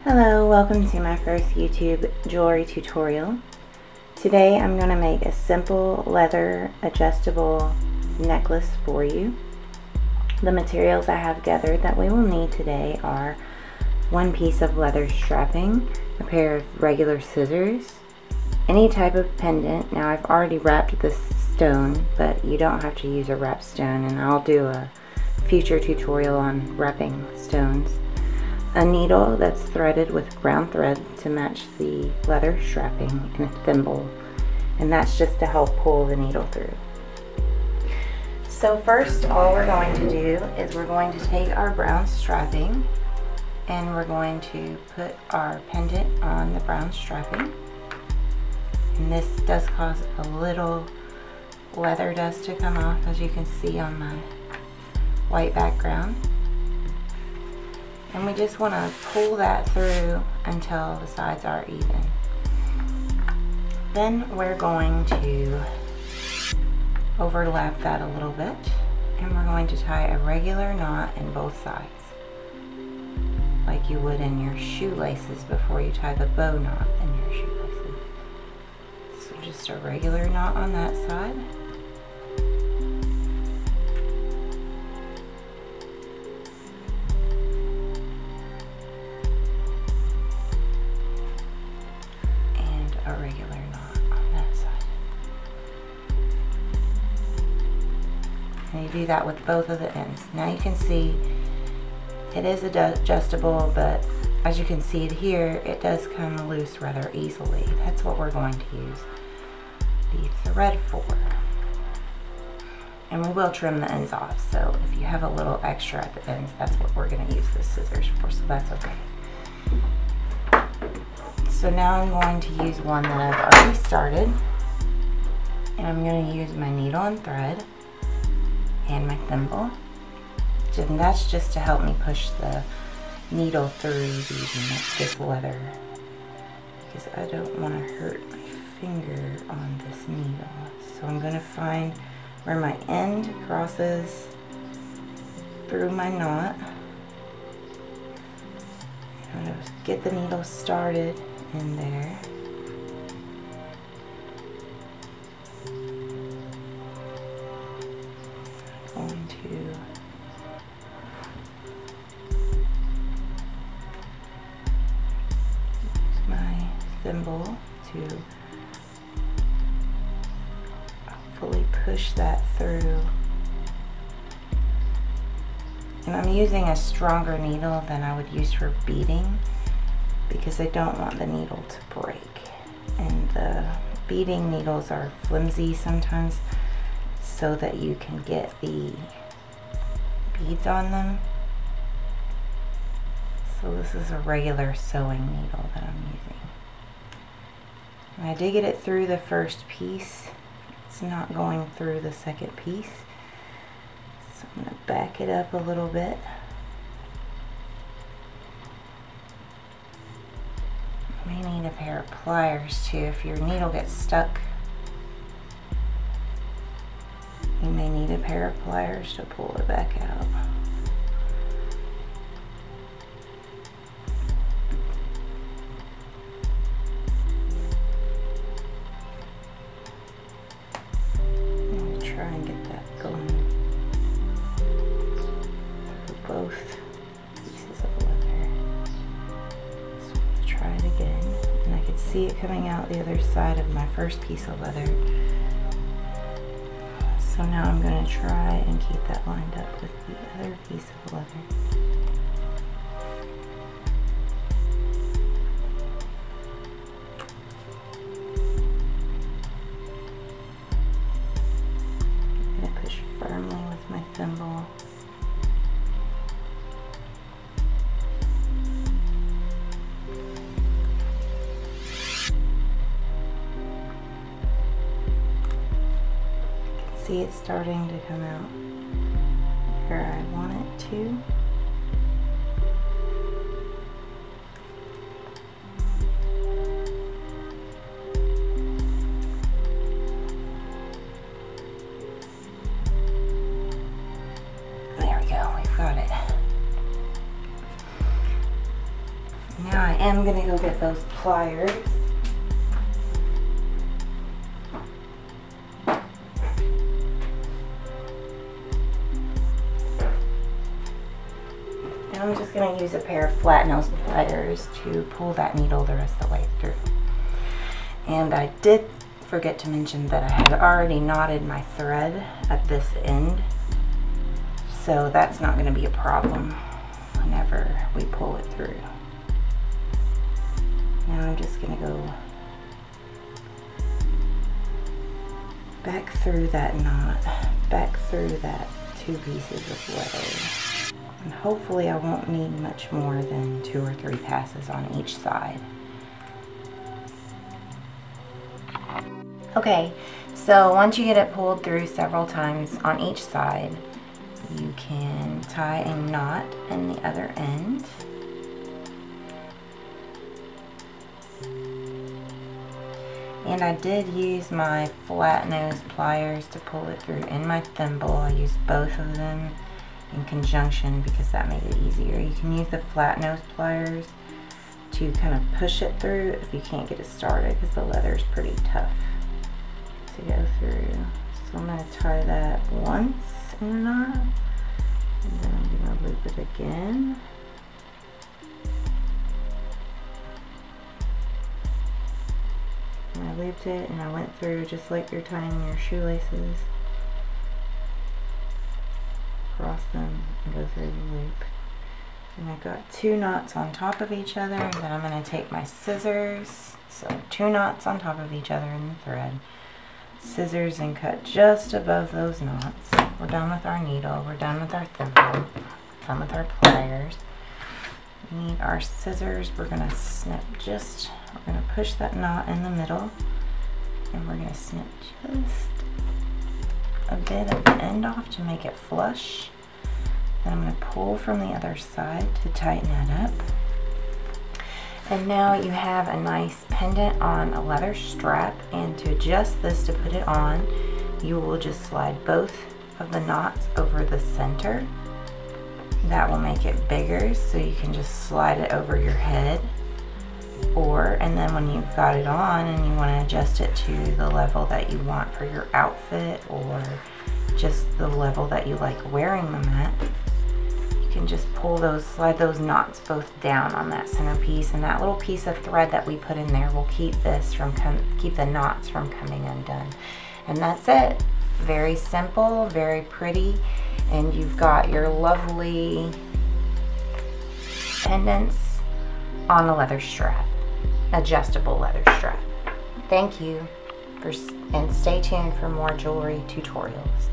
Hello, welcome to my first YouTube jewelry tutorial. Today I'm going to make a simple leather adjustable necklace for you. The materials I have gathered that we will need today are one piece of leather strapping, a pair of regular scissors, any type of pendant. Now I've already wrapped this stone, but you don't have to use a wrap stone, and I'll do a future tutorial on wrapping stones. A needle that's threaded with brown thread to match the leather strapping, and a thimble, and that's just to help pull the needle through. So first, all we're going to do is we're going to take our brown strapping and we're going to put our pendant on the brown strapping, and this does cause a little leather dust to come off, as you can see on my white background. And we just want to pull that through until the sides are even. Then we're going to overlap that a little bit, and we're going to tie a regular knot in both sides, like you would in your shoelaces before you tie the bow knot in your shoelaces. So just a regular knot on that side. A regular knot on that side. And you do that with both of the ends. Now you can see it is adjustable, but as you can see here, it does come loose rather easily. That's what we're going to use the thread for. And we will trim the ends off, so if you have a little extra at the ends, that's what we're going to use the scissors for, so that's okay. So now I'm going to use one that I've already started, and I'm going to use my needle and thread and my thimble, and that's just to help me push the needle through this leather, because I don't want to hurt my finger on this needle. So I'm going to find where my end crosses through my knot. I'm going to get the needle started in there. I'm going to use my thimble to hopefully push that through. And I'm using a stronger needle than I would use for beading, because I don't want the needle to break. And the beading needles are flimsy sometimes, so that you can get the beads on them. So this is a regular sewing needle that I'm using. And I did get it through the first piece. It's not going through the second piece. So I'm going to back it up a little bit. You may need a pair of pliers too. If your needle gets stuck, you may need a pair of pliers to pull it back out. I'm going to try and get that going through both pieces of leather. So I'm going to try it again, and I can see it coming out the other side of my first piece of leather. So now I'm going to try and keep that lined up with the other piece of leather. I'm going to push firmly with my thimble. See, it's starting to come out where I want it to. There we go, we've got it. Now I am gonna go get those pliers. And I'm just gonna use a pair of flat nose pliers to pull that needle the rest of the way through. And I did forget to mention that I had already knotted my thread at this end, so that's not going to be a problem whenever we pull it through. Now I'm just going to go back through that knot, back through that 2 pieces of leather, and hopefully I won't need much more than 2 or 3 passes on each side. Okay, so once you get it pulled through several times on each side, you can tie a knot in the other end. And I did use my flat nose pliers to pull it through in my thimble. I used both of them in conjunction because that made it easier. You can use the flat nose pliers to kind of push it through if you can't get it started, because the leather is pretty tough to go through. So I'm going to tie that once in a knot, and then I'm going to loop it again. And I looped it and I went through just like you're tying your shoelaces. Cross them and go through the loop. And I've got 2 knots on top of each other, and then I'm going to take my scissors, so 2 knots on top of each other in the thread, scissors, and cut just above those knots. We're done with our needle, we're done with our thimble, done with our pliers. We need our scissors. We're going to snip just, we're going to push that knot in the middle, and we're going to snip just a bit of the end off to make it flush. Then I'm going to pull from the other side to tighten that up. And now you have a nice pendant on a leather strap, and to adjust this to put it on, you will just slide both of the knots over the center. That will make it bigger, so you can just slide it over your head. And then when you've got it on and you want to adjust it to the level that you want for your outfit, or just the level that you like wearing them at, you can just pull those, slide those knots both down on that centerpiece, and that little piece of thread that we put in there will keep this from keep the knots from coming undone. And that's it. Very simple, very pretty, and you've got your lovely pendants on a leather strap, adjustable leather strap. Thank you, and stay tuned for more jewelry tutorials.